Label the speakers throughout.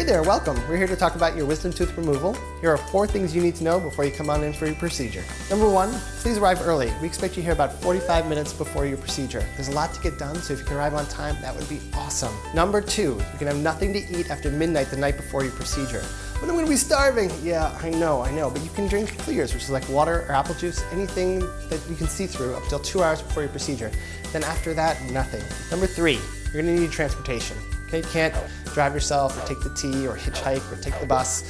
Speaker 1: Hey there, welcome. We're here to talk about your wisdom tooth removal. Here are 4 things you need to know before you come on in for your procedure. Number 1, please arrive early. We expect you here about 45 minutes before your procedure. There's a lot to get done, so if you can arrive on time, that would be awesome. Number 2, you can have nothing to eat after midnight the night before your procedure. But I'm gonna be starving. Yeah, I know, but you can drink clears, which is like water or apple juice, anything that you can see through up till 2 hours before your procedure. Then after that, nothing. Number 3, you're gonna need transportation. Okay, you can't drive yourself or take the T or hitchhike or take the bus.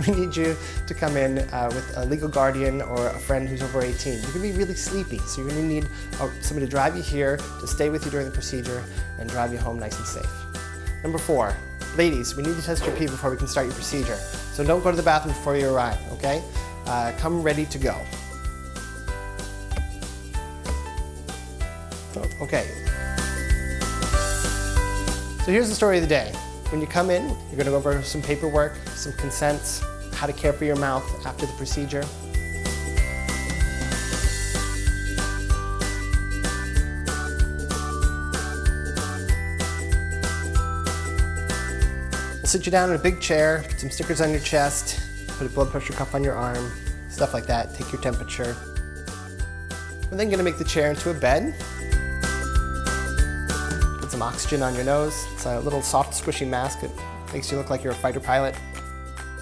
Speaker 1: We need you to come in with a legal guardian or a friend who's over 18. You're gonna be really sleepy, so you're gonna need somebody to drive you here, to stay with you during the procedure, and drive you home nice and safe. Number 4, ladies, we need to test your pee before we can start your procedure. So don't go to the bathroom before you arrive, okay? Come ready to go. Okay. So here's the story of the day. When you come in, you're gonna go over some paperwork, some consents, how to care for your mouth after the procedure. We'll sit you down in a big chair, put some stickers on your chest, put a blood pressure cuff on your arm, stuff like that, take your temperature. We're then gonna make the chair into a bed. Some oxygen on your nose. It's a little soft, squishy mask. It makes you look like you're a fighter pilot.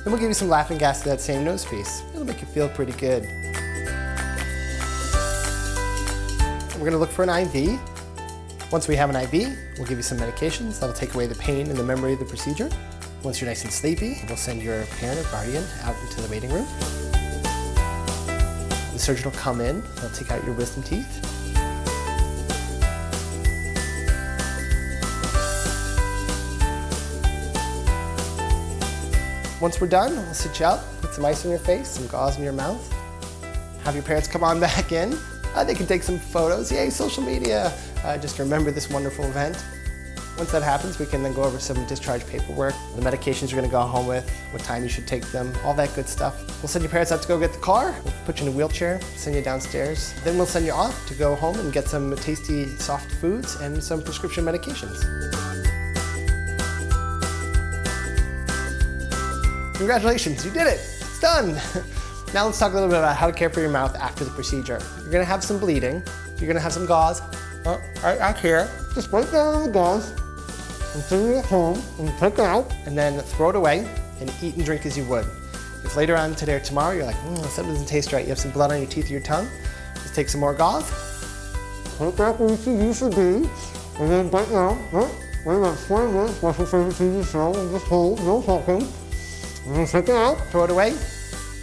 Speaker 1: Then we'll give you some laughing gas to that same nose piece. It'll make you feel pretty good. We're gonna look for an IV. Once we have an IV, we'll give you some medications that'll take away the pain and the memory of the procedure. Once you're nice and sleepy, we'll send your parent or guardian out into the waiting room. The surgeon will come in, they'll take out your wisdom teeth. Once we're done, we'll sit you out, put some ice on your face, some gauze in your mouth. Have your parents come on back in. They can take some photos. Yay, social media. Just to remember this wonderful event. Once that happens, we can then go over some discharge paperwork, the medications you're gonna go home with, what time you should take them, all that good stuff. We'll send your parents out to go get the car. We'll put you in a wheelchair, send you downstairs. Then we'll send you off to go home and get some tasty, soft foods and some prescription medications. Congratulations, you did it! It's done! Now let's talk a little bit about how to care for your mouth after the procedure. You're gonna have some bleeding. You're gonna have some gauze. Right out here. Just break down the gauze and bring it home and take it out and then throw it away and eat and drink as you would. If later on today or tomorrow you're like, something doesn't taste right, you have some blood on your teeth or your tongue, just take some more gauze. Put it back where you used to be, and then right now, wait about 20 minutes, watch your favorite TV show and just hold, no talking. Take it out, throw it away,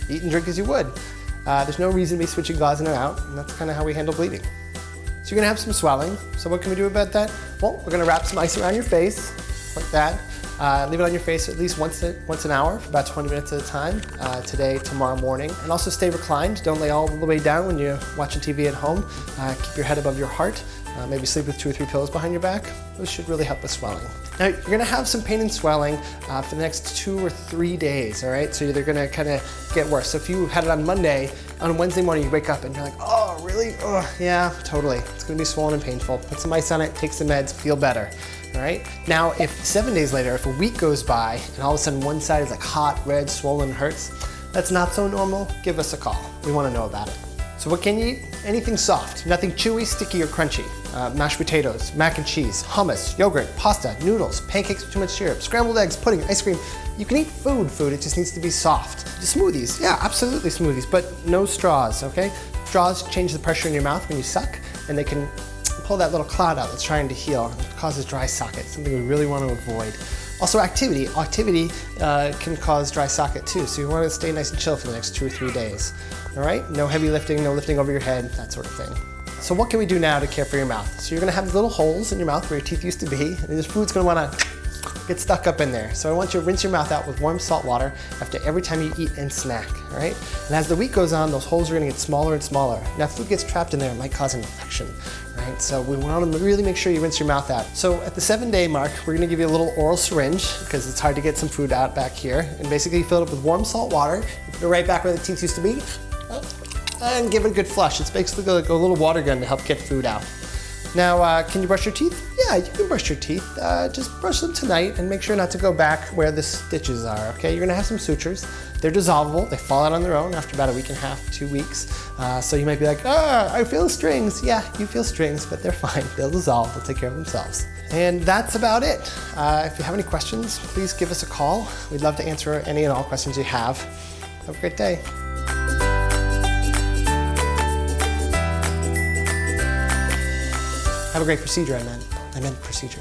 Speaker 1: eat and drink as you would. There's no reason to be switching gauze in and out, and that's kind of how we handle bleeding. So you're gonna have some swelling. So what can we do about that? Well, we're gonna wrap some ice around your face, like that. Leave it on your face at least once an hour for about 20 minutes at a time, today, tomorrow morning. And also stay reclined. Don't lay all the way down when you're watching TV at home. Keep your head above your heart. Maybe sleep with 2 or 3 pillows behind your back. Those should really help with swelling. Now, you're gonna have some pain and swelling for the next 2 or 3 days, all right? So they're gonna kind of get worse. So if you had it on Monday, on Wednesday morning you wake up and you're like, oh, really? Oh, yeah, totally. It's gonna be swollen and painful. Put some ice on it, take some meds, feel better, all right? Now, if 7 days later, if a week goes by and all of a sudden one side is like hot, red, swollen, hurts, that's not so normal, give us a call. We wanna know about it. So what can you eat? Anything soft, nothing chewy, sticky, or crunchy. Mashed potatoes, mac and cheese, hummus, yogurt, pasta, noodles, pancakes with too much syrup, scrambled eggs, pudding, ice cream. You can eat food, it just needs to be soft. Smoothies, yeah, absolutely smoothies, but no straws, okay? Straws change the pressure in your mouth when you suck, and they can pull that little clot out that's trying to heal. It causes dry socket, something we really want to avoid. Also activity. Activity can cause dry socket too, so you want to stay nice and chill for the next 2 or 3 days. All right, no heavy lifting, no lifting over your head, that sort of thing. So what can we do now to care for your mouth? So you're gonna have little holes in your mouth where your teeth used to be, and this food's gonna wanna get stuck up in there. So I want you to rinse your mouth out with warm salt water after every time you eat and snack, all right? And as the week goes on, those holes are gonna get smaller and smaller. Now if food gets trapped in there, it might cause an infection, right? So we want to really make sure you rinse your mouth out. So at the 7-day mark, we're gonna give you a little oral syringe because it's hard to get some food out back here. And basically you fill it up with warm salt water, you put it right back where the teeth used to be, and give it a good flush. It's basically like a little water gun to help get food out. Now, can you brush your teeth? Yeah, you can brush your teeth. Just brush them tonight and make sure not to go back where the stitches are, okay? You're gonna have some sutures. They're dissolvable. They fall out on their own after about a week and a half, 2 weeks. So you might be like, I feel strings. Yeah, you feel strings, but they're fine. They'll dissolve, they'll take care of themselves. And that's about it. If you have any questions, please give us a call. We'd love to answer any and all questions you have. Have a great day. Have a great procedure, I meant procedure.